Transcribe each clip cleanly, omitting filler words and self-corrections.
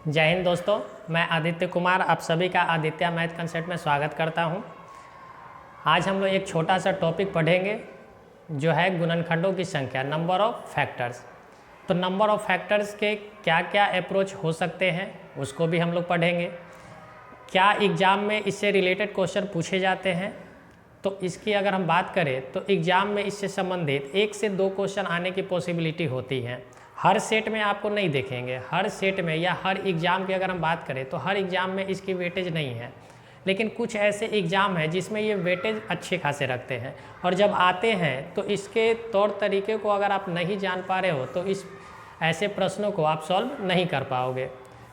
जय हिंद दोस्तों, मैं आदित्य कुमार आप सभी का आदित्य मैथ कंसेप्ट में स्वागत करता हूं। आज हम लोग एक छोटा सा टॉपिक पढ़ेंगे जो है गुणनखंडों की संख्या, नंबर ऑफ फैक्टर्स। तो नंबर ऑफ फैक्टर्स के क्या क्या अप्रोच हो सकते हैं उसको भी हम लोग पढ़ेंगे। क्या एग्ज़ाम में इससे रिलेटेड क्वेश्चन पूछे जाते हैं, तो इसकी अगर हम बात करें तो एग्ज़ाम में इससे संबंधित 1 से 2 क्वेश्चन आने की पॉसिबिलिटी होती है। हर सेट में आपको नहीं देखेंगे, हर सेट में या हर एग्ज़ाम की अगर हम बात करें तो हर एग्ज़ाम में इसकी वेटेज नहीं है, लेकिन कुछ ऐसे एग्ज़ाम हैं जिसमें ये वेटेज अच्छे खासे रखते हैं और जब आते हैं तो इसके तौर तरीके को अगर आप नहीं जान पा रहे हो तो इस ऐसे प्रश्नों को आप सॉल्व नहीं कर पाओगे।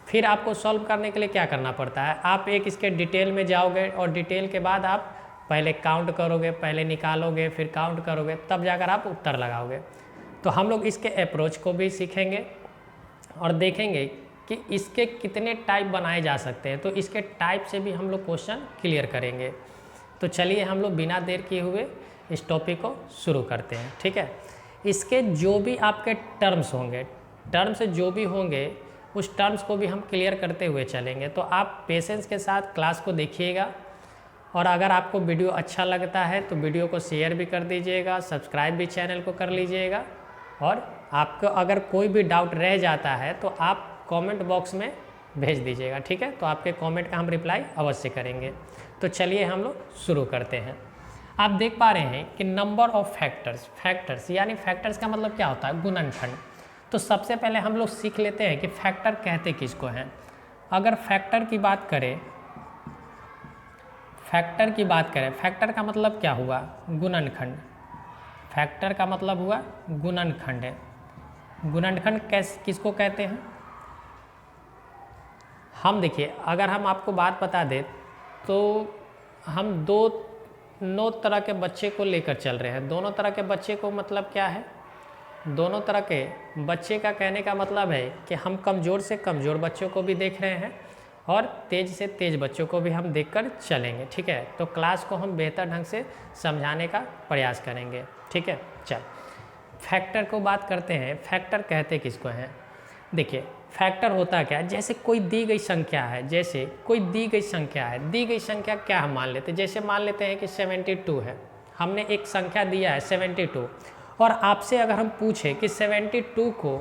फिर आपको सॉल्व करने के लिए क्या करना पड़ता है, आप एक इसके डिटेल में जाओगे और डिटेल के बाद आप पहले काउंट करोगे, पहले निकालोगे, फिर काउंट करोगे, तब जाकर आप उत्तर लगाओगे। तो हम लोग इसके अप्रोच को भी सीखेंगे और देखेंगे कि इसके कितने टाइप बनाए जा सकते हैं, तो इसके टाइप से भी हम लोग क्वेश्चन क्लियर करेंगे। तो चलिए हम लोग बिना देर किए हुए इस टॉपिक को शुरू करते हैं। ठीक है, इसके जो भी आपके टर्म्स होंगे, टर्म्स जो भी होंगे उस टर्म्स को भी हम क्लियर करते हुए चलेंगे। तो आप पेशेंस के साथ क्लास को देखिएगा और अगर आपको वीडियो अच्छा लगता है तो वीडियो को शेयर भी कर दीजिएगा, सब्सक्राइब भी चैनल को कर लीजिएगा और आपको अगर कोई भी डाउट रह जाता है तो आप कमेंट बॉक्स में भेज दीजिएगा। ठीक है, तो आपके कमेंट का हम रिप्लाई अवश्य करेंगे। तो चलिए हम लोग शुरू करते हैं। आप देख पा रहे हैं कि नंबर ऑफ फैक्टर्स यानी फैक्टर्स का मतलब क्या होता है, गुणनखंड। तो सबसे पहले हम लोग सीख लेते हैं कि फैक्टर कहते किसको हैं। अगर फैक्टर की बात करें, फैक्टर का मतलब क्या हुआ, गुणनखंड। फैक्टर का मतलब हुआ गुणनखंड है। गुणनखंड किसको कहते हैं, हम देखिए अगर हम आपको बात बता दें तो हम 9 तरह के बच्चे को लेकर चल रहे हैं। दोनों तरह के बच्चे को मतलब क्या है, दोनों तरह के बच्चे का कहने का मतलब है कि हम कमज़ोर से कमज़ोर बच्चों को भी देख रहे हैं और तेज़ से तेज़ बच्चों को भी हम देखकर चलेंगे। ठीक है, तो क्लास को हम बेहतर ढंग से समझाने का प्रयास करेंगे। ठीक है, चल फैक्टर को बात करते हैं। फैक्टर कहते किसको हैं, देखिए फैक्टर होता क्या है, जैसे कोई दी गई संख्या है, जैसे कोई दी गई संख्या है, दी गई संख्या क्या हम मान लेते हैं, जैसे मान लेते हैं कि 72 है, हमने एक संख्या दिया है 72 और आपसे अगर हम पूछें कि 72 को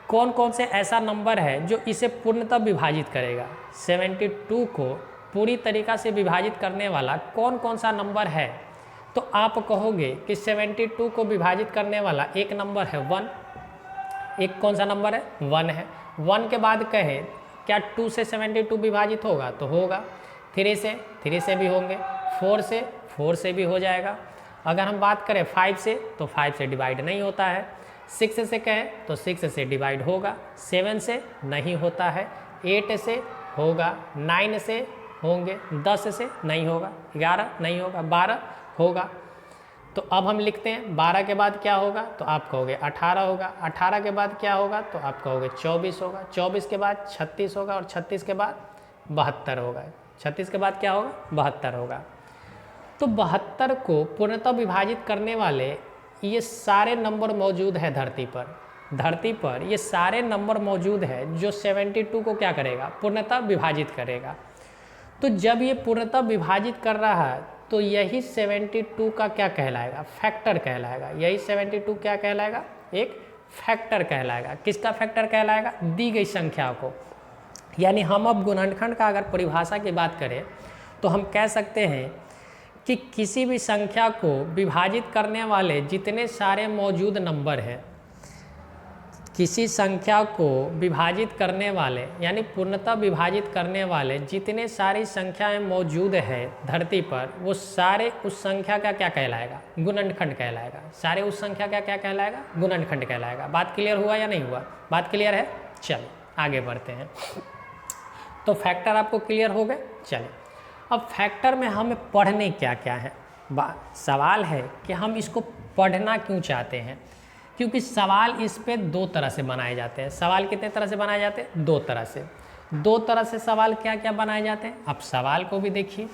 कौन कौन से ऐसा नंबर है जो इसे पूर्णतः विभाजित करेगा, 72 को पूरी तरीक़ा से विभाजित करने वाला कौन कौन सा नंबर है, तो आप कहोगे कि 72 को विभाजित करने वाला एक नंबर है 1। एक कौन सा नंबर है, 1 है। 1 के बाद कहें क्या 2 से 72 विभाजित होगा, तो होगा। 3 से भी होंगे, 4 से भी हो जाएगा। अगर हम बात करें 5 से तो 5 से डिवाइड नहीं होता है। 6 से कहें तो 6 से डिवाइड होगा। 7 से नहीं होता है। 8 से होगा, 9 से होंगे, 10 से नहीं होगा, 11 नहीं होगा, 12 होगा। तो अब हम लिखते हैं 12 के बाद क्या होगा, तो आप कहोगे 18 होगा। 18 के बाद क्या होगा, तो आप कहोगे 24 होगा। 24 के बाद 36 होगा और 36 के बाद 72 होगा। 36 के बाद क्या होगा, 72 होगा। तो 72 को पूर्णतः विभाजित करने वाले ये सारे नंबर मौजूद है धरती पर ये सारे नंबर मौजूद है जो 72 को क्या करेगा, पूर्णतः विभाजित करेगा। तो जब ये पूर्णतः विभाजित कर रहा है तो यही 72 का क्या कहलाएगा, फैक्टर कहलाएगा। यही 72 क्या कहलाएगा, एक फैक्टर कहलाएगा। किसका फैक्टर कहलाएगा, दी गई संख्या को। यानी हम अब गुणनखंड का अगर परिभाषा की बात करें तो हम कह सकते हैं कि किसी भी संख्या को विभाजित करने वाले जितने सारे मौजूद नंबर हैं, किसी संख्या को विभाजित करने वाले यानी पूर्णतः विभाजित करने वाले जितने सारी संख्याएं मौजूद है धरती पर, वो सारे उस संख्या का क्या कहलाएगा, गुणनखंड कहलाएगा। सारे उस संख्या का क्या कहलाएगा, गुणनखंड कहलाएगा। बात क्लियर हुआ या नहीं हुआ, बात क्लियर है। चलो आगे बढ़ते हैं। तो फैक्टर आपको क्लियर हो गए। चलिए अब फैक्टर में हमें पढ़ने क्या क्या है, सवाल है कि हम इसको पढ़ना क्यों चाहते हैं, क्योंकि सवाल इस पे 2 तरह से बनाए जाते हैं। सवाल कितने तरह से बनाए जाते हैं, 2 तरह से। 2 तरह से सवाल क्या क्या बनाए जाते हैं, अब सवाल को भी देखिए।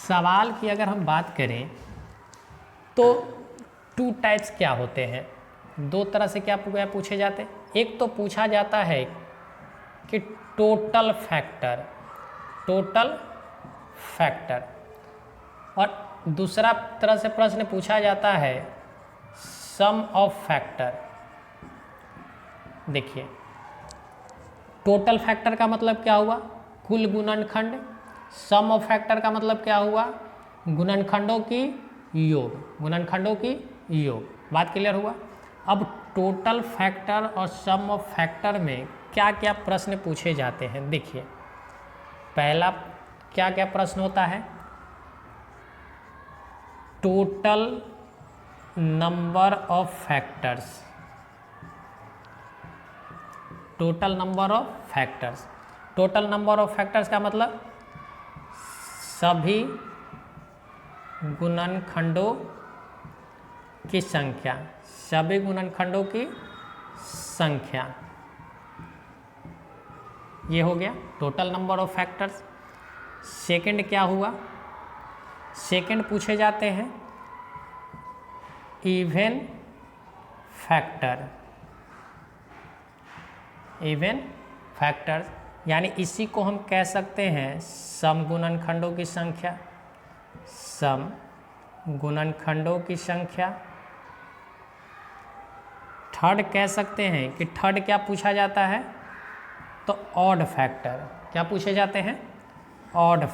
सवाल की अगर हम बात करें तो 2 टाइप्स क्या होते हैं, दो तरह से क्या पूछे जाते हैं। एक तो पूछा जाता है कि टोटल फैक्टर, और दूसरा तरह से प्रश्न पूछा जाता है सम ऑफ फैक्टर। देखिए, टोटल फैक्टर का मतलब क्या हुआ, कुल गुणनखंड। सम ऑफ फैक्टर का मतलब क्या हुआ, गुणनखंडों की योग। बात क्लियर हुआ। अब टोटल फैक्टर और सम ऑफ फैक्टर में क्या क्या प्रश्न पूछे जाते हैं। देखिए, पहला क्या क्या प्रश्न होता है, total number of factors. Total number of factors का मतलब सभी गुणनखंडों की संख्या, ये हो गया total number of factors. Second क्या हुआ, सेकंड पूछे जाते हैं इवन फैक्टर्स, यानी इसी को हम कह सकते हैं सम गुणनखंडों की संख्या। थर्ड कह सकते हैं कि थर्ड क्या पूछा जाता है, तो ऑड फैक्टर। क्या पूछे जाते हैं, ऑड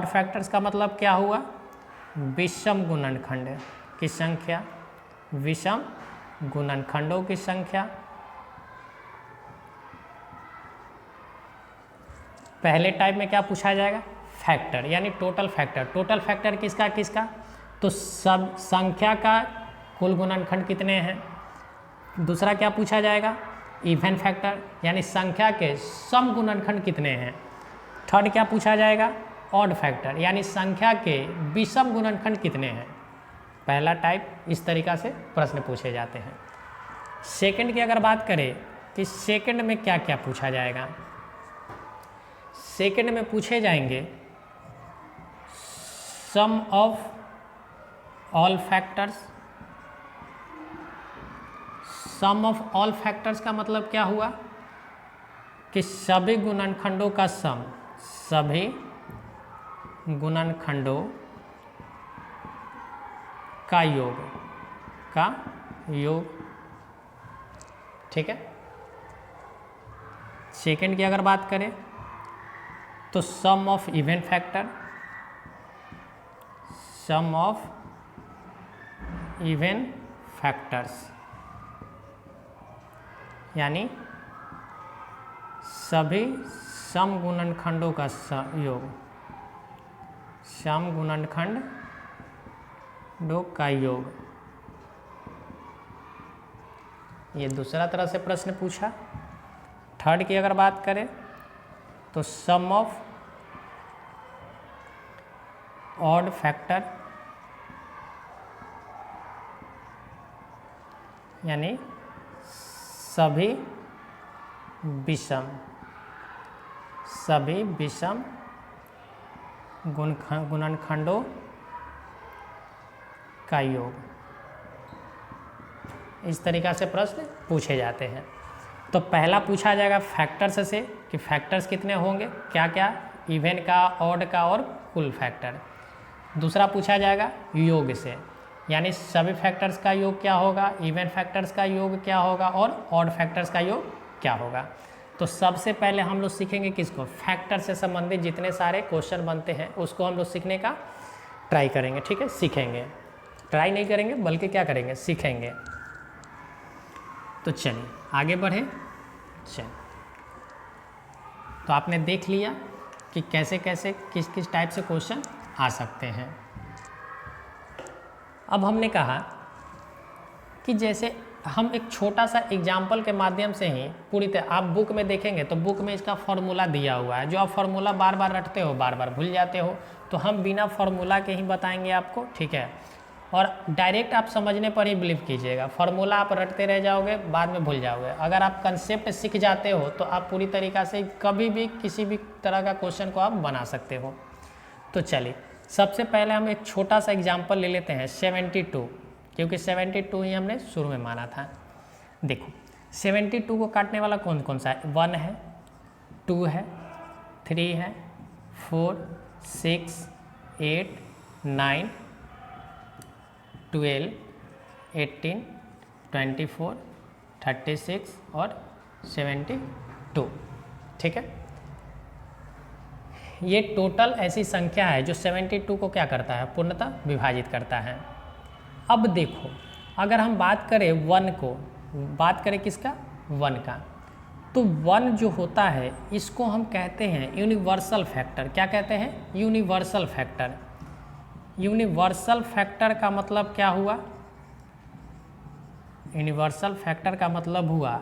फैक्टर्स का मतलब क्या हुआ, विषम गुणनखंडों की संख्या। पहले टाइप में क्या पूछा जाएगा, फैक्टर, यानी टोटल फैक्टर किसका, तो सब संख्या का कुल गुणनखंड कितने हैं। दूसरा क्या पूछा जाएगा, इवन फैक्टर, यानी संख्या के सम गुणनखंड कितने हैं। थर्ड क्या पूछा जाएगा, ऑड फैक्टर, यानी संख्या के विषम गुणनखंड कितने हैं। पहला टाइप इस तरीक़ा से प्रश्न पूछे जाते हैं। सेकंड की अगर बात करें कि सेकंड में क्या क्या पूछा जाएगा, सेकंड में पूछे जाएंगे sum of all factors. Sum of all factors का मतलब क्या हुआ कि सभी गुणनखंडों का सम, सभी गुणनखंडों का योग, ठीक है। सेकंड की अगर बात करें तो सम ऑफ इवन फैक्टर्स, यानी सभी सम गुणनखंडों का योग, ये दूसरा तरह से प्रश्न पूछा। थर्ड की अगर बात करें तो सम ऑफ ऑड फैक्टर, यानी सभी विषम गुणनखंडों का योग। इस तरीक़ा से प्रश्न पूछे जाते हैं। तो पहला पूछा जाएगा फैक्टर्स से कि फैक्टर्स कितने होंगे, क्या क्या, इवन का, ऑड का और कुल फैक्टर। दूसरा पूछा जाएगा योग से, यानी सभी फैक्टर्स का योग क्या होगा, इवन फैक्टर्स का योग क्या होगा और ऑड फैक्टर्स का योग क्या होगा। तो सबसे पहले हम लोग सीखेंगे किसको, फैक्टर से संबंधित जितने सारे क्वेश्चन बनते हैं उसको हम लोग सीखने का ट्राई करेंगे, ठीक है। सीखेंगे, ट्राई नहीं करेंगे बल्कि क्या करेंगे, सीखेंगे। तो चलिए आगे बढ़े। चलिए, तो आपने देख लिया कि कैसे कैसे किस किस टाइप से क्वेश्चन आ सकते हैं। अब हमने कहा कि जैसे हम एक छोटा सा एग्जाम्पल के माध्यम से ही पूरी तरह, आप बुक में देखेंगे तो बुक में इसका फॉर्मूला दिया हुआ है, जो आप फॉर्मूला बार बार रटते हो, बार बार भूल जाते हो, तो हम बिना फॉर्मूला के ही बताएंगे आपको, ठीक है। और डायरेक्ट आप समझने पर ही बिलीव कीजिएगा, फॉर्मूला आप रटते रह जाओगे, बाद में भूल जाओगे। अगर आप कंसेप्ट सीख जाते हो तो आप पूरी तरीक़ा से कभी भी किसी भी तरह का क्वेश्चन को आप बना सकते हो। तो चलिए सबसे पहले हम एक छोटा सा एग्जाम्पल ले लेते हैं 72। क्योंकि 72 ही हमने शुरू में माना था। देखो 72 को काटने वाला कौन कौन सा है, 1 है, 2 है, 3 है, 4, 6, 8, 9, 12, 18, 24, 36 और 72। ठीक है, ये टोटल ऐसी संख्या है जो 72 को क्या करता है, पूर्णतः विभाजित करता है। अब देखो अगर हम बात करें 1 को, बात करें किसका, 1 का, तो 1 जो होता है इसको हम कहते हैं यूनिवर्सल फैक्टर। क्या कहते हैं, यूनिवर्सल फैक्टर। यूनिवर्सल फैक्टर का मतलब क्या हुआ, यूनिवर्सल फैक्टर का मतलब हुआ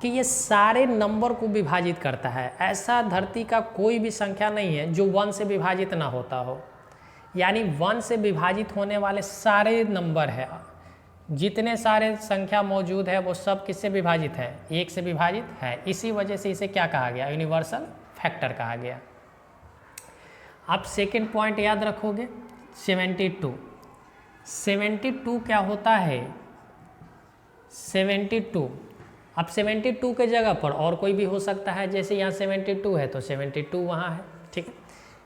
कि ये सारे नंबर को विभाजित करता है। ऐसा धरती का कोई भी संख्या नहीं है जो 1 से विभाजित ना होता हो, यानी 1 से विभाजित होने वाले सारे नंबर है, जितने सारे संख्या मौजूद है वो सब किससे विभाजित है, 1 से विभाजित है। इसी वजह से इसे क्या कहा गया, यूनिवर्सल फैक्टर कहा गया। आप सेकंड पॉइंट याद रखोगे, 72। 72 क्या होता है, 72, अब 72 के जगह पर और कोई भी हो सकता है, जैसे यहाँ 72 है तो 72 वहाँ है। ठीक है,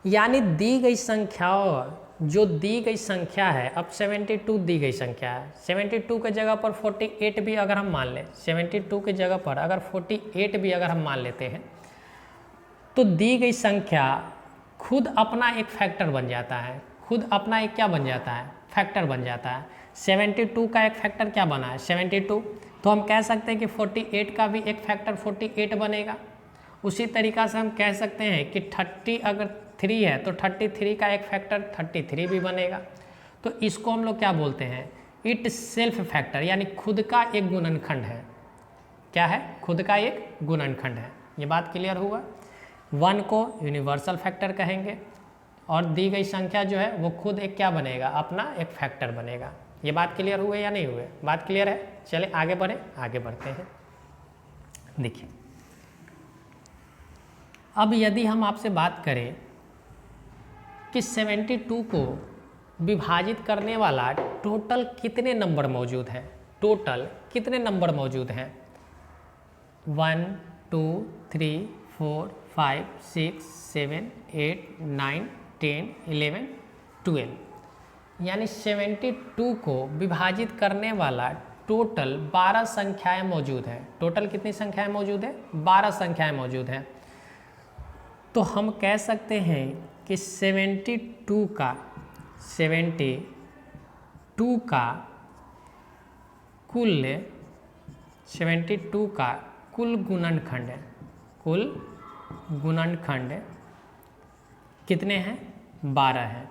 यानी दी गई संख्याओं, जो दी गई संख्या है, अब 72 दी गई संख्या है, 72 के जगह पर 48 भी अगर हम मान लें, 72 के जगह पर अगर 48 भी अगर हम मान लेते हैं, तो दी गई संख्या खुद अपना एक फैक्टर बन जाता है, खुद अपना एक क्या बन जाता है, फैक्टर बन जाता है। 72 का एक फैक्टर क्या बना है, 72, तो हम कह सकते हैं कि 48 का भी एक फैक्टर 48 बनेगा। उसी तरीक़ा से हम कह सकते हैं कि 30 अगर 3 है तो 33 का एक फैक्टर 33 भी बनेगा। तो इसको हम लोग क्या बोलते हैं, इट सेल्फ फैक्टर, यानी खुद का एक गुणनखंड है। क्या है, खुद का एक गुणनखंड है। ये बात क्लियर हुआ। 1 को यूनिवर्सल फैक्टर कहेंगे और दी गई संख्या जो है वो खुद एक क्या बनेगा, अपना एक फैक्टर बनेगा। ये बात क्लियर हुए या नहीं हुए, बात क्लियर है। चले आगे बढ़े, आगे बढ़ते हैं। देखिए अब यदि हम आपसे बात करें कि 72 को विभाजित करने वाला टोटल कितने नंबर मौजूद हैं, टोटल कितने नंबर मौजूद हैं, 1, 2, 3, 4, 5, 6, 7, 8, 9, 10, 11, 12, यानी 72 को विभाजित करने वाला टोटल 12 संख्याएं मौजूद हैं। टोटल कितनी संख्याएं मौजूद है, 12 संख्याएं मौजूद हैं। तो हम कह सकते हैं कि 72 का कुल 72 का कुल गुणनखंड, कुल गुणनखंड कितने हैं, 12 हैं।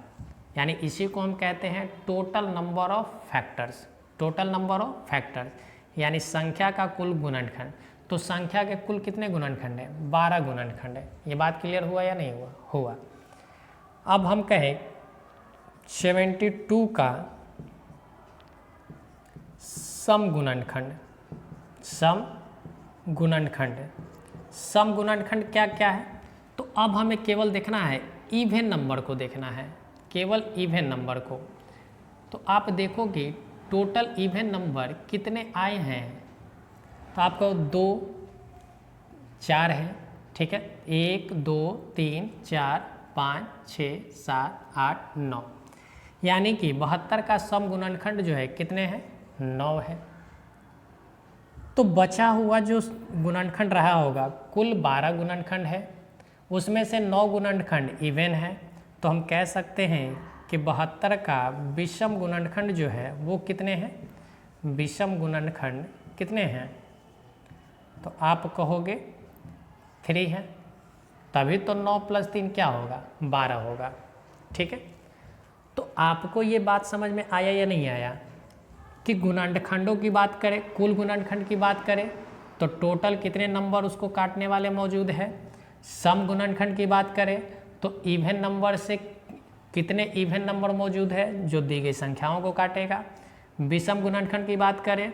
यानी इसी को हम कहते हैं total number of factors, total number of factors, यानी संख्या का कुल गुणनखंड। तो संख्या के कुल कितने गुणनखंड हैं, 12 गुणनखंड है। ये बात क्लियर हुआ या नहीं हुआ, हुआ। अब हम कहें 72 का सम गुणनखंड, सम गुणनखंड, सम गुणनखंड क्या क्या है, तो अब हमें केवल देखना है इवन नंबर को, देखना है केवल इवन नंबर को। तो आप देखोगे टोटल इवन नंबर कितने आए हैं, तो आपको 2, 4 है। ठीक है, 1, 2, 3, 4, 5, 6, 7, 8, 9, यानी कि 72 का सम गुणनखंड जो है कितने हैं, 9 है। तो बचा हुआ जो गुणनखंड रहा होगा, कुल 12 गुणनखंड है, उसमें से 9 गुणनखंड इवन है। तो हम कह सकते हैं कि 72 का विषम गुणनखंड जो है वो कितने हैं, विषम गुणनखंड कितने हैं, तो आप कहोगे 3 है, तभी तो 9 + 3 क्या होगा, 12 होगा। ठीक है, तो आपको ये बात समझ में आया या नहीं आया कि गुणनखंडों की बात करें, कुल गुणनखंड की बात करें तो टोटल कितने नंबर उसको काटने वाले मौजूद है। सम गुणनखंड की बात करें तो इवन नंबर से कितने इवन नंबर मौजूद है जो दी गई संख्याओं को काटेगा। विषम गुणनखंड की बात करें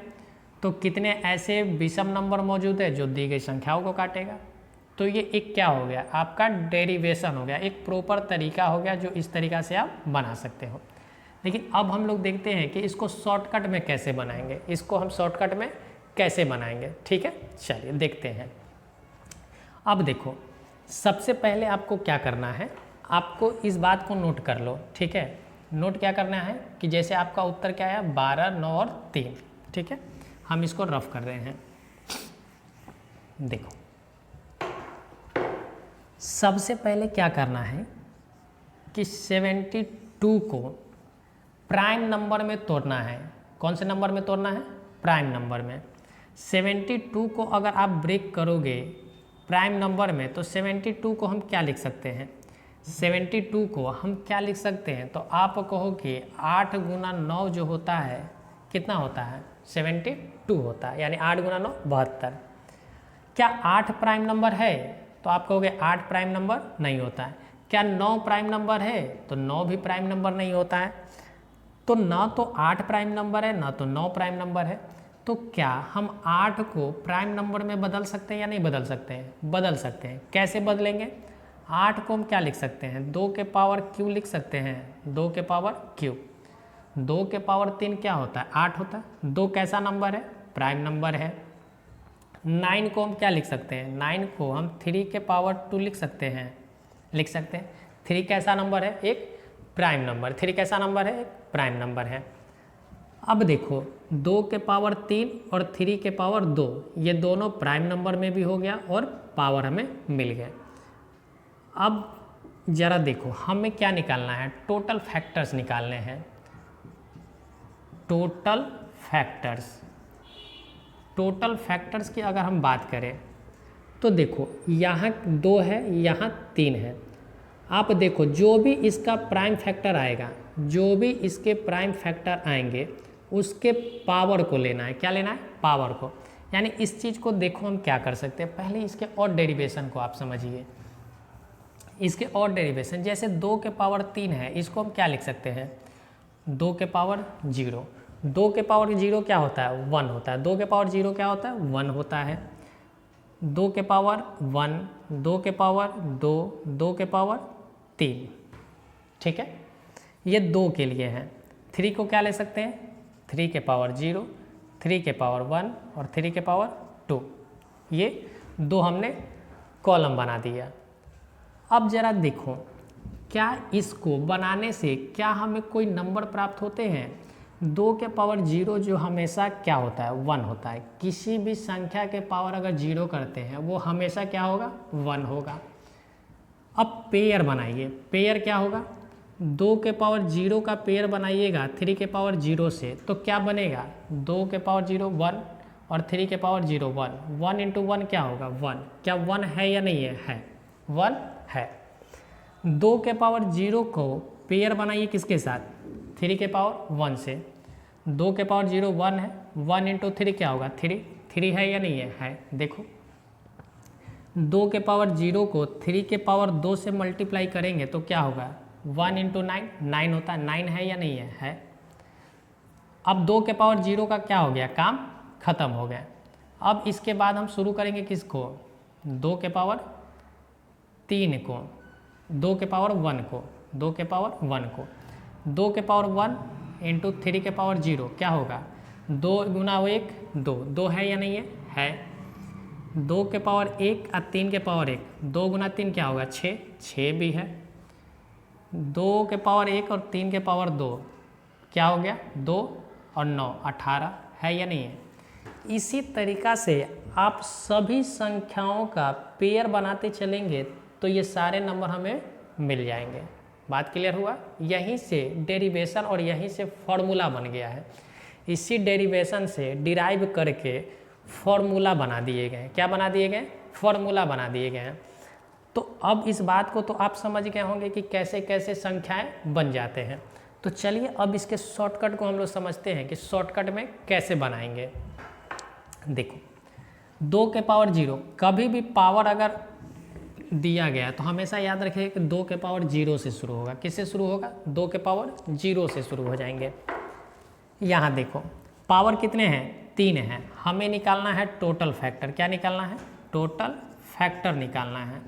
तो कितने ऐसे विषम नंबर मौजूद है जो दी गई संख्याओं को काटेगा। तो ये एक क्या हो गया, आपका डेरिवेशन हो गया, एक प्रॉपर तरीका हो गया जो इस तरीका से आप बना सकते हो। लेकिन अब हम लोग देखते हैं कि इसको शॉर्टकट में कैसे बनाएंगे, इसको हम शॉर्टकट में कैसे बनाएंगे। ठीक है, चलिए देखते हैं। अब देखो, सबसे पहले आपको क्या करना है, आपको इस बात को नोट कर लो। ठीक है, नोट क्या करना है कि जैसे आपका उत्तर क्या है 12, 9 और 3। ठीक है, हम इसको रफ कर रहे हैं। देखो, सबसे पहले क्या करना है कि 72 को प्राइम नंबर में तोड़ना है। कौन से नंबर में तोड़ना है? प्राइम नंबर में। 72 को अगर आप ब्रेक करोगे प्राइम नंबर में तो 72 को हम क्या लिख सकते हैं? 72 को हम क्या लिख सकते हैं? तो आप कहो कि 8 गुना 9 जो होता है कितना होता है? 72 होता है, यानी 8 गुना 9 72। क्या 8 प्राइम नंबर है? तो आप कहोगे 8 प्राइम नंबर नहीं होता है। क्या 9 प्राइम नंबर है? तो 9 भी प्राइम नंबर नहीं होता है। तो ना तो 8 प्राइम नंबर है ना तो 9 प्राइम नंबर है। तो क्या हम 8 को प्राइम नंबर में बदल सकते हैं या नहीं बदल सकते हैं? बदल सकते हैं। कैसे बदलेंगे? 8 को हम क्या लिख सकते हैं? 2 के पावर क्यू लिख सकते हैं। 2 के पावर क्यू। 2 के पावर 3 क्या होता है? 8 होता है। 2 कैसा नंबर है? प्राइम नंबर है। 9 को हम क्या लिख सकते हैं? 9 को हम 3 के पावर 2 लिख सकते हैं। 3 कैसा नंबर है? एक प्राइम नंबर। 3 कैसा नंबर है? एक प्राइम नंबर है। अब देखो, 2 के पावर 3 और 3 के पावर 2, ये दोनों प्राइम नंबर में भी हो गया और पावर हमें मिल गए। अब जरा देखो, हमें क्या निकालना है? टोटल फैक्टर्स निकालने हैं। Total factors. टोटल फैक्टर्स की अगर हम बात करें तो देखो, यहाँ 2 है, यहाँ 3 है। आप देखो, जो भी इसका प्राइम फैक्टर आएगा, जो भी इसके प्राइम फैक्टर आएंगे उसके पावर को लेना है। क्या लेना है? पावर को। यानी इस चीज़ को देखो हम क्या कर सकते हैं, पहले इसके और डेरिवेशन को आप समझिए। इसके और डेरिवेशन, जैसे 2 के पावर 3 है, इसको हम क्या लिख सकते हैं? 2 के पावर 0। 2 के पावर 0 क्या होता है? 1 होता है। 2 के पावर 0 क्या होता है? 1 होता है। 2 के पावर 1, 2 के पावर 2, 2 के पावर 3। ठीक है, ये 2 के लिए है। 3 को क्या ले सकते हैं? 3 के पावर 0, 3 के पावर 1 और 3 के पावर 2। ये 2 हमने कॉलम बना दिया। अब जरा देखो, क्या इसको बनाने से क्या हमें कोई नंबर प्राप्त होते हैं? 2 के पावर 0 जो हमेशा क्या होता है? 1 होता है। किसी भी संख्या के पावर अगर 0 करते हैं वो हमेशा क्या होगा? 1 होगा। अब पेयर बनाइए। पेयर क्या होगा? 2 के पावर 0 का पेयर बनाइएगा 3 के पावर 0 से, तो क्या बनेगा? 2 के पावर 0 1 और 3 के पावर 0 1। 1 इंटू 1 क्या होगा? 1। क्या 1 है या नहीं है? है, 1 है। 2 के पावर 0 को पेयर बनाइए किसके साथ? 3 के पावर 1 से। 2 के पावर 0 1 है, 1 इंटू 3 क्या होगा? 3। 3 है या नहीं है? है। देखो, 2 के पावर 0 को 3 के पावर 2 से मल्टीप्लाई करेंगे तो क्या होगा? 1 इंटू 9, 9 होता है। 9 है या नहीं है? है। अब 2 के पावर 0 का क्या हो गया? काम खत्म हो गया। अब इसके बाद हम शुरू करेंगे किसको? 2 के पावर 3 को, 2 के पावर 1 को, 2 के पावर 1 को। 2 के पावर 1 इंटू 3 के पावर 0 क्या होगा? 2 गुना 1 2। 2 है या नहीं है? है। 2 के पावर 1 और 3 के पावर 1, 2 गुना 3 क्या होगा? 6। 6 भी है। 2 के पावर 1 और 3 के पावर 2 क्या हो गया? 2 और 9 18 है या नहीं है? इसी तरीक़ा से आप सभी संख्याओं का पेयर बनाते चलेंगे तो ये सारे नंबर हमें मिल जाएंगे। बात क्लियर हुआ? यहीं से डेरिवेशन और यहीं से फॉर्मूला बन गया है। इसी डेरिवेशन से डिराइव करके फॉर्मूला बना दिए गए। क्या बना दिए गए? फॉर्मूला बना दिए गए हैं। तो अब इस बात को तो आप समझ गए होंगे कि कैसे कैसे संख्याएं बन जाते हैं। तो चलिए अब इसके शॉर्टकट को हम लोग समझते हैं कि शॉर्टकट में कैसे बनाएंगे। देखो, 2 के पावर 0, कभी भी पावर अगर दिया गया तो हमेशा याद रखिए कि 2 के पावर 0 से शुरू होगा। किससे शुरू होगा? 2 के पावर 0 से शुरू हो जाएंगे। यहाँ देखो, पावर कितने हैं? 3 हैं। हमें निकालना है टोटल फैक्टर। क्या निकालना है? टोटल फैक्टर निकालना है।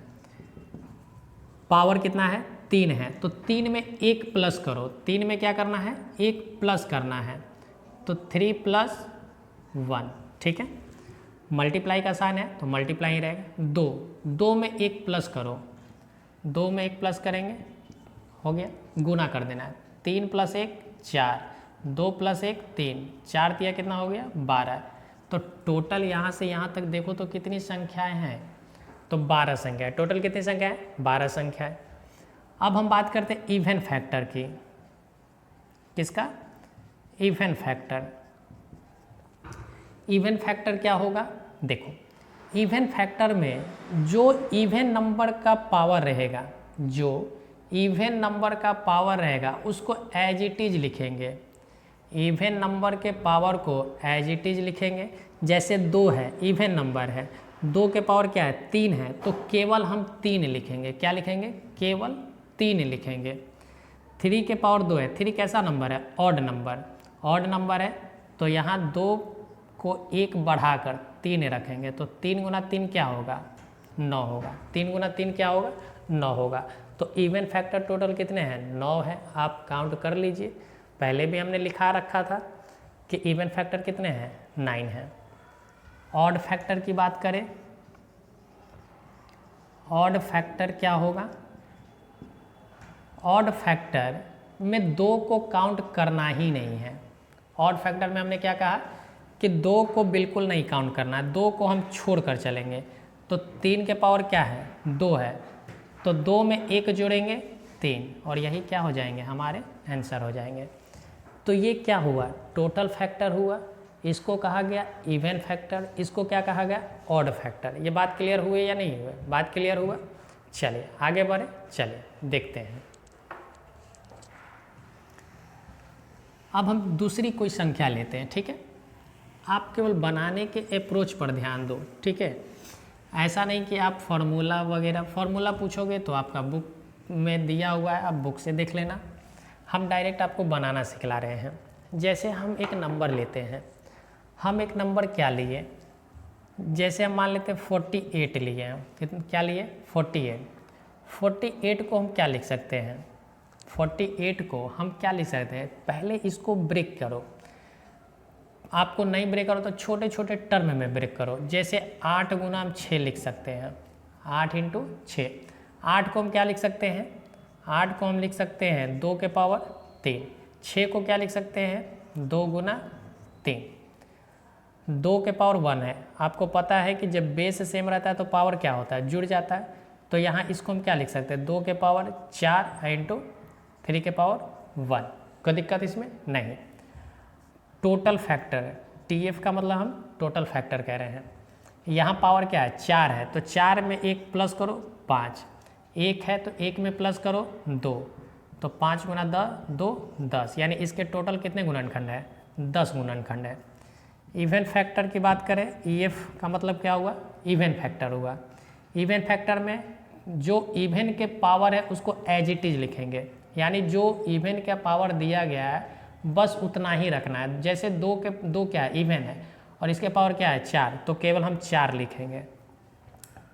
पावर कितना है? 3 है, तो 3 में 1 प्लस करो, 3 में क्या करना है, 1 प्लस करना है, तो 3 + 1, ठीक है। मल्टीप्लाई का आसान है तो मल्टीप्लाई ही रहेगा। 2 में 1 प्लस करो, 2 में 1 प्लस करेंगे, हो गया, गुना कर देना है, 3 + 1 4, 2 + 1 3, 4 तिया कितना हो गया 12। तो टोटल यहाँ से यहाँ तक देखो तो कितनी संख्याएं हैं, तो 12 संख्या है। टोटल कितनी संख्या है, 12 संख्या है। अब हम बात करते हैं इवन फैक्टर की। किसका, इवन फैक्टर। इवन फैक्टर क्या होगा, देखो इवन फैक्टर में जो इवन नंबर का पावर रहेगा, जो इवन नंबर का पावर रहेगा उसको एज इट इज लिखेंगे। इवन नंबर के पावर को एज इट इज लिखेंगे। जैसे 2 है, इवन नंबर है, 2 के पावर क्या है 3 है, तो केवल हम 3 लिखेंगे। क्या लिखेंगे, केवल 3 लिखेंगे। 3 के पावर 2 है, 3 कैसा नंबर है, ऑड नंबर, ऑड नंबर है, तो यहाँ 2 को 1 बढ़ाकर 3 रखेंगे, तो 3 × 3 क्या होगा, 9 होगा। 3 × 3 क्या होगा, 9 होगा। तो इवन फैक्टर टोटल कितने हैं, 9 है। आप काउंट कर लीजिए, पहले भी हमने लिखा रखा था कि इवन फैक्टर कितने हैं, 9 है। ऑड फैक्टर की बात करें, ऑड फैक्टर क्या होगा, ऑड फैक्टर में 2 को काउंट करना ही नहीं है। ऑड फैक्टर में हमने क्या कहा कि 2 को बिल्कुल नहीं काउंट करना है, 2 को हम छोड़ कर चलेंगे। तो 3 के पावर क्या है, 2 है, तो 2 में 1 जोड़ेंगे 3, और यही क्या हो जाएंगे, हमारे आंसर हो जाएंगे। तो ये क्या हुआ, टोटल फैक्टर हुआ, इसको कहा गया इवन फैक्टर, इसको क्या कहा गया, ऑड फैक्टर। ये बात क्लियर हुई या नहीं हुई, बात क्लियर हुआ। चलिए आगे बढ़े, चलिए देखते हैं। अब हम दूसरी कोई संख्या लेते हैं, ठीक है। आप केवल बनाने के अप्रोच पर ध्यान दो, ठीक है। ऐसा नहीं कि आप फार्मूला वगैरह, फार्मूला पूछोगे तो आपका बुक में दिया हुआ है, आप बुक से देख लेना। हम डायरेक्ट आपको बनाना सिखला रहे हैं। जैसे हम एक नंबर लेते हैं, हम एक नंबर क्या लिए, जैसे हम मान लेते हैं 48 लिए हैं, क्या लिए 48। 48 को हम क्या लिख सकते हैं, 48 को हम क्या लिख सकते हैं, पहले इसको ब्रेक करो। आपको नहीं ब्रेक करो तो छोटे छोटे टर्म में ब्रेक करो। जैसे 8 × 6 लिख सकते हैं, 8 × 6। 8 को हम क्या लिख सकते हैं, 8 को हम लिख सकते हैं 2 के पावर 3। 6 को क्या लिख सकते हैं, 2 × 3। 2 के पावर 1 है। आपको पता है कि जब बेस सेम रहता है तो पावर क्या होता है, जुड़ जाता है। तो यहाँ इसको हम क्या लिख सकते हैं, 2 के पावर 4 × 3 के पावर 1। कोई दिक्कत इसमें नहीं। टोटल फैक्टर है, TF का मतलब हम टोटल फैक्टर कह रहे हैं। यहाँ पावर क्या है, 4 है, तो 4 में 1 प्लस करो 5, 1 है तो 1 में प्लस करो 2, तो 5 × 2 10, यानी इसके टोटल कितने गुणनखंड है, 10 गुणनखंड है। इवन फैक्टर की बात करें, EF का मतलब क्या हुआ, इवन फैक्टर हुआ। इवन फैक्टर में जो इवन के पावर है उसको एज इट इज लिखेंगे, यानी जो इवन का पावर दिया गया है बस उतना ही रखना है। जैसे 2 क्या है, इवन है, और इसके पावर क्या है 4, तो केवल हम 4 लिखेंगे।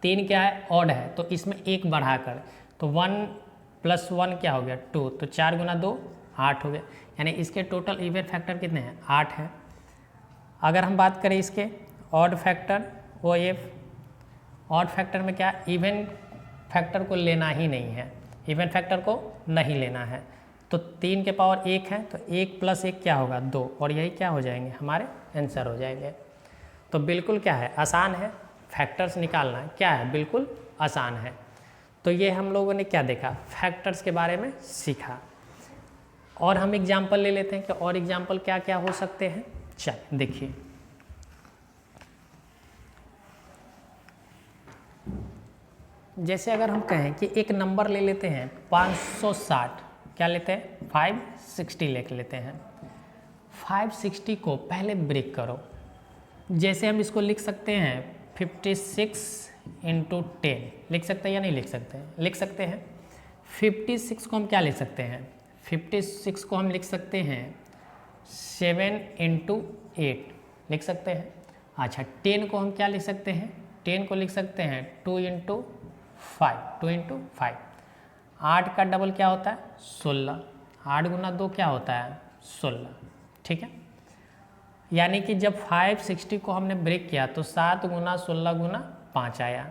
3 क्या है, ऑड है, तो इसमें 1 बढ़ाकर, तो 1 + 1 क्या हो गया 2, तो 4 × 2 8 हो गया, यानी इसके टोटल इवन फैक्टर कितने हैं, 8 है। अगर हम बात करें इसके odd factor, OF, odd factor में क्या, इवन फैक्टर को लेना ही नहीं है, इवन फैक्टर को नहीं लेना है। तो 3 के पावर 1 है, तो 1 + 1 क्या होगा 2, और यही क्या हो जाएंगे, हमारे आंसर हो जाएंगे। तो बिल्कुल क्या है, आसान है, फैक्टर्स निकालना क्या है, बिल्कुल आसान है। तो ये हम लोगों ने क्या देखा, फैक्टर्स के बारे में सीखा। और हम एग्जाम्पल ले लेते हैं कि और एग्जाम्पल क्या क्या हो सकते हैं। चल देखिए, जैसे अगर हम कहें कि एक नंबर ले लेते हैं 560, क्या लेते हैं 560 लेते हैं। 560 को पहले ब्रेक करो। जैसे हम इसको लिख सकते हैं 56 × 10, लिख सकते हैं या नहीं लिख सकते हैं, लिख सकते हैं। 56 को हम क्या लिख सकते हैं, 56 को हम लिख सकते हैं 7 × 8, लिख सकते हैं। अच्छा, 10 को हम क्या लिख सकते हैं, 10 को लिख सकते हैं 2 × 5, 2 × 5। 8 का डबल क्या होता है 16, 8 गुना 2 क्या होता है 16, ठीक है। यानी कि जब 560 को हमने ब्रेक किया तो 7 गुना 16 गुना 5 आया।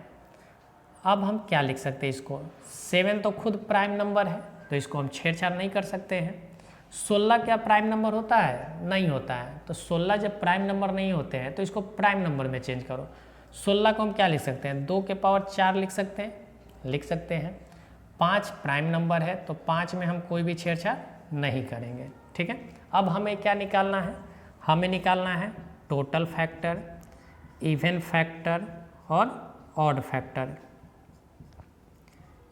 अब हम क्या लिख सकते हैं इसको, 7 तो खुद प्राइम नंबर है तो इसको हम छेड़छाड़ नहीं कर सकते हैं। 16 क्या प्राइम नंबर होता है, नहीं होता है, तो 16 जब प्राइम नंबर नहीं होते हैं तो इसको प्राइम नंबर में चेंज करो। 16 को हम क्या लिख सकते हैं 2 के पावर 4 लिख सकते हैं। 5 प्राइम नंबर है तो 5 में हम कोई भी छेड़छाड़ नहीं करेंगे, ठीक है। अब हमें क्या निकालना है, हमें निकालना है टोटल फैक्टर, इवन फैक्टर और ऑड फैक्टर।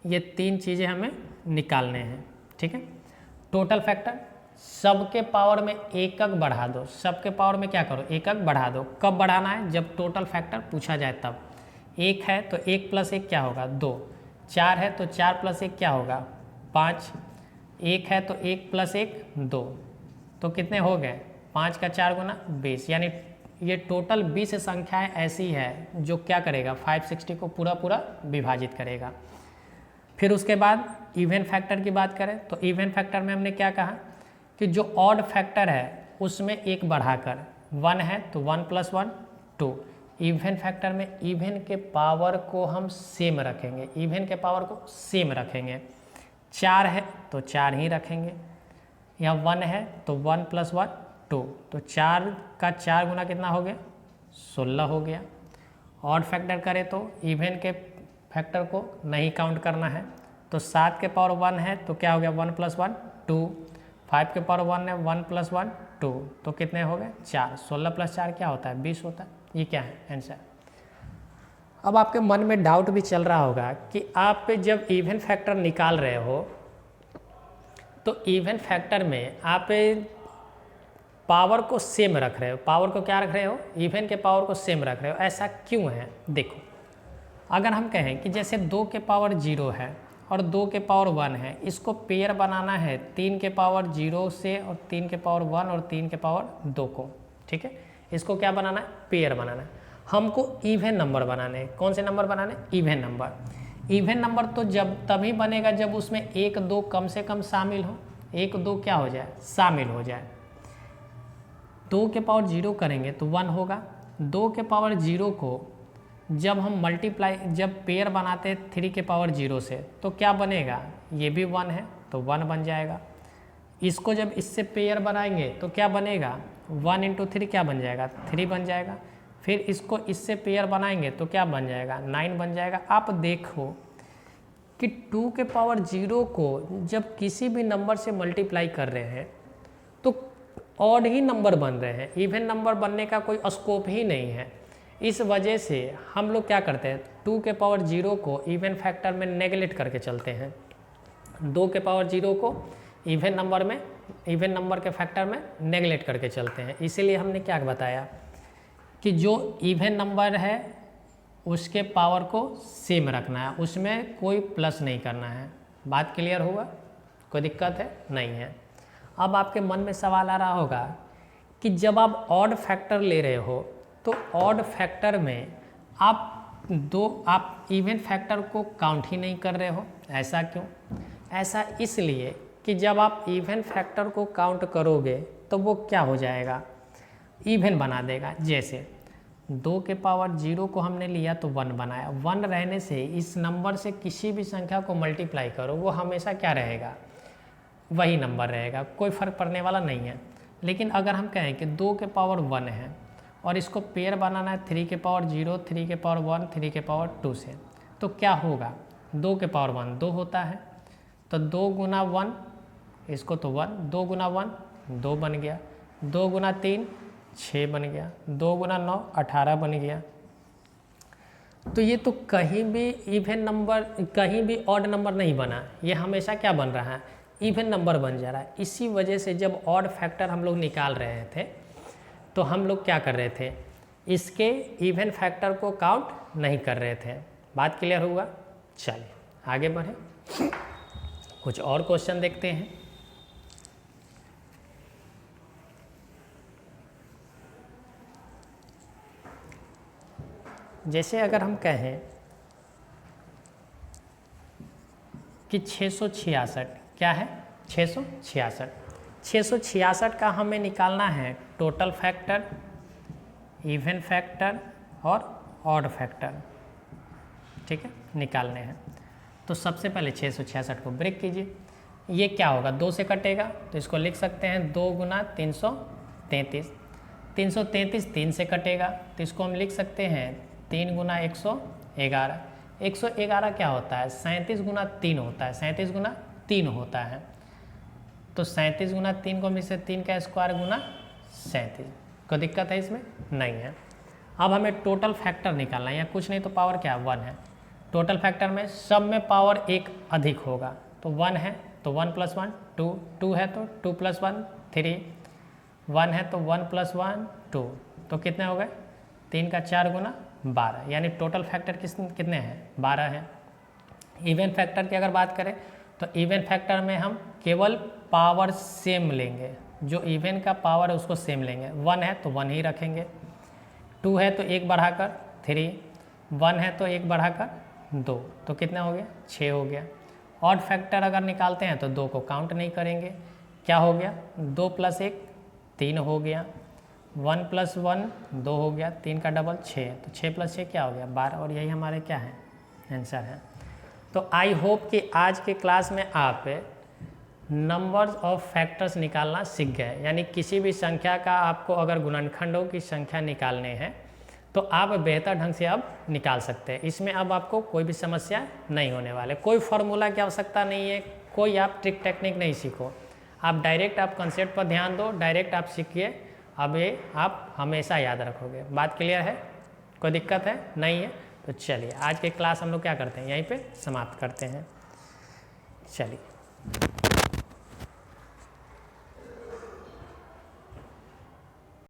ये 3 चीज़ें हमें निकालने हैं, ठीक है। टोटल फैक्टर, सबके पावर में एकक बढ़ा दो, सबके पावर में क्या करो एकक बढ़ा दो। कब बढ़ाना है, जब टोटल फैक्टर पूछा जाए तब। 1 है तो 1 + 1 क्या होगा 2, 4 है तो 4 + 1 क्या होगा 5, 1 है तो 1 + 1 2, तो कितने हो गए 5 का 4 गुना 20। यानी ये टोटल 20 संख्याएं ऐसी है जो क्या करेगा 560 को पूरा विभाजित करेगा। फिर उसके बाद इवन फैक्टर की बात करें तो इवन फैक्टर में हमने क्या कहा कि जो ऑड फैक्टर है उसमें एक बढ़ाकर 1 है तो 1 + 1 2। इवन फैक्टर में इवन के पावर को हम सेम रखेंगे, इवन के पावर को सेम रखेंगे। 4 है तो 4 ही रखेंगे, या 1 है तो 1 + 1 2, तो 4 का 4 गुना कितना हो गया 16 हो गया। ऑड फैक्टर करें तो इवन के फैक्टर को नहीं काउंट करना है, तो 7 के पावर 1 है तो क्या हो गया 1 + 1 2, 5 के पावर 1 है 1 + 1 2, तो कितने हो गए 4, 16 + 4 क्या होता है 20 होता है। ये क्या है आंसर। अब आपके मन में डाउट भी चल रहा होगा कि आप जब इवन फैक्टर निकाल रहे हो तो इवन फैक्टर में आप पावर को सेम रख रहे हो, पावर को क्या रख रहे हो इवन के पावर को सेम रख रहे हो, ऐसा क्यों है। देखो अगर हम कहें कि जैसे 2 के पावर 0 है और 2 के पावर 1 है, इसको पेयर बनाना है 3 के पावर 0 से और 3 के पावर 1 और 3 के पावर 2 को, ठीक है। इसको क्या बनाना है पेयर बनाना है। हमको इवन नंबर बनाने हैं, कौन से नंबर बनाने इवन नंबर। इवन नंबर तो जब तभी बनेगा जब उसमें 1 2 कम से कम शामिल हो, 1 2 क्या हो जाए शामिल हो जाए। 2 के पावर 0 करेंगे तो 1 होगा, 2 के पावर 0 को जब हम मल्टीप्लाई जब पेयर बनाते हैं 3 के पावर 0 से तो क्या बनेगा ये भी 1 है तो 1 बन जाएगा। इसको जब इससे पेयर बनाएंगे तो क्या बनेगा 1 × 3 क्या बन जाएगा 3 बन जाएगा। फिर इसको इससे पेयर बनाएंगे तो क्या बन जाएगा 9 बन जाएगा। आप देखो कि 2 के पावर 0 को जब किसी भी नंबर से मल्टीप्लाई कर रहे हैं तो ऑड ही नंबर बन रहे हैं, इवन नंबर बनने का कोई स्कोप ही नहीं है। इस वजह से हम लोग क्या करते हैं 2 के पावर 0 को इवन फैक्टर में नेगलेक्ट करके चलते हैं, 2 के पावर 0 को इवन नंबर के फैक्टर में नेगलेक्ट करके चलते हैं। इसीलिए हमने क्या बताया कि जो इवन नंबर है उसके पावर को सेम रखना है, उसमें कोई प्लस नहीं करना है। बात क्लियर हुआ, कोई दिक्कत है नहीं है। अब आपके मन में सवाल आ रहा होगा कि जब आप ऑड फैक्टर ले रहे हो तो ऑड फैक्टर में आप इवन फैक्टर को काउंट ही नहीं कर रहे हो, ऐसा क्यों। ऐसा इसलिए कि जब आप इवन फैक्टर को काउंट करोगे तो वो क्या हो जाएगा इवन बना देगा। जैसे 2 के पावर 0 को हमने लिया तो 1 बनाया, 1 रहने से इस नंबर से किसी भी संख्या को मल्टीप्लाई करो वो हमेशा क्या रहेगा वही नंबर रहेगा, कोई फ़र्क पड़ने वाला नहीं है। लेकिन अगर हम कहें कि 2 के पावर 1 है और इसको पेयर बनाना है 3 के पावर 0, 3 के पावर 1, 3 के पावर 2 से, तो क्या होगा 2 के पावर 1 2 होता है तो 2 गुना 1 इसको तो 1, 2 गुना 1 2 बन गया, 2 गुना 3 6 बन गया, 2 गुना 9 18 बन गया। तो ये तो कहीं भी इवन नंबर कहीं भी ऑड नंबर नहीं बना, ये हमेशा क्या बन रहा है इवन नंबर बन जा रहा है। इसी वजह से जब ऑड फैक्टर हम लोग निकाल रहे थे तो हम लोग क्या कर रहे थे इसके इवन फैक्टर को काउंट नहीं कर रहे थे। बात क्लियर हुआ। चलिए आगे बढ़े, कुछ और क्वेश्चन देखते हैं। जैसे अगर हम कहें कि 666 क्या है, 666। 666 का हमें निकालना है टोटल फैक्टर, इवन फैक्टर और ऑड फैक्टर, ठीक है, निकालने हैं। तो सबसे पहले 666 को ब्रेक कीजिए। ये क्या होगा, 2 से कटेगा तो इसको लिख सकते हैं 2 गुना 333। 333 3 से कटेगा तो इसको हम लिख सकते हैं 3 गुना 111। 111 क्या होता है, 37 गुना 3 होता है, 37 गुना 3 होता है। तो 37 गुना 3 को हम इसे 3 का स्क्वायर गुना 37। कोई दिक्कत है इसमें, नहीं है। अब हमें टोटल फैक्टर निकालना है, या कुछ नहीं तो पावर क्या है, 1 है। टोटल फैक्टर में सब में पावर 1 अधिक होगा, तो 1 है तो 1 + 1 2, 2 है तो 2 + 1 3, 1 है तो 1 + 1 2, तो कितने हो गए, 3 का 4 गुना 12, यानी टोटल फैक्टर कितने हैं, 12 हैं। इवन फैक्टर की अगर बात करें तो इवन फैक्टर में हम केवल पावर सेम लेंगे, जो इवन का पावर है उसको सेम लेंगे। 1 है तो 1 ही रखेंगे, 2 है तो 1 बढ़ाकर 3, 1 है तो 1 बढ़ाकर 2, तो कितना हो गया, 6 हो गया। ऑड फैक्टर अगर निकालते हैं तो 2 को काउंट नहीं करेंगे, क्या हो गया, 2 + 1 3 हो गया, 1 + 1 2 हो गया, 3 का डबल 6, तो 6 + 6 क्या हो गया, 12, और यही हमारे क्या है, आंसर है। तो आई होप कि आज के क्लास में आप नंबर्स ऑफ फैक्टर्स निकालना सीख गए, यानी किसी भी संख्या का आपको अगर गुणनखंडों की संख्या निकालने हैं तो आप बेहतर ढंग से अब निकाल सकते हैं। इसमें अब आपको कोई भी समस्या नहीं होने वाले, कोई फार्मूला की आवश्यकता नहीं है, कोई आप ट्रिक टेक्निक नहीं सीखो, आप डायरेक्ट आप कंसेप्ट पर ध्यान दो, डायरेक्ट आप सीखिए, अब ये आप हमेशा याद रखोगे। बात क्लियर है, कोई दिक्कत है, नहीं है? तो चलिए आज के क्लास हम लोग क्या करते हैं, यहीं पे समाप्त करते हैं। चलिए।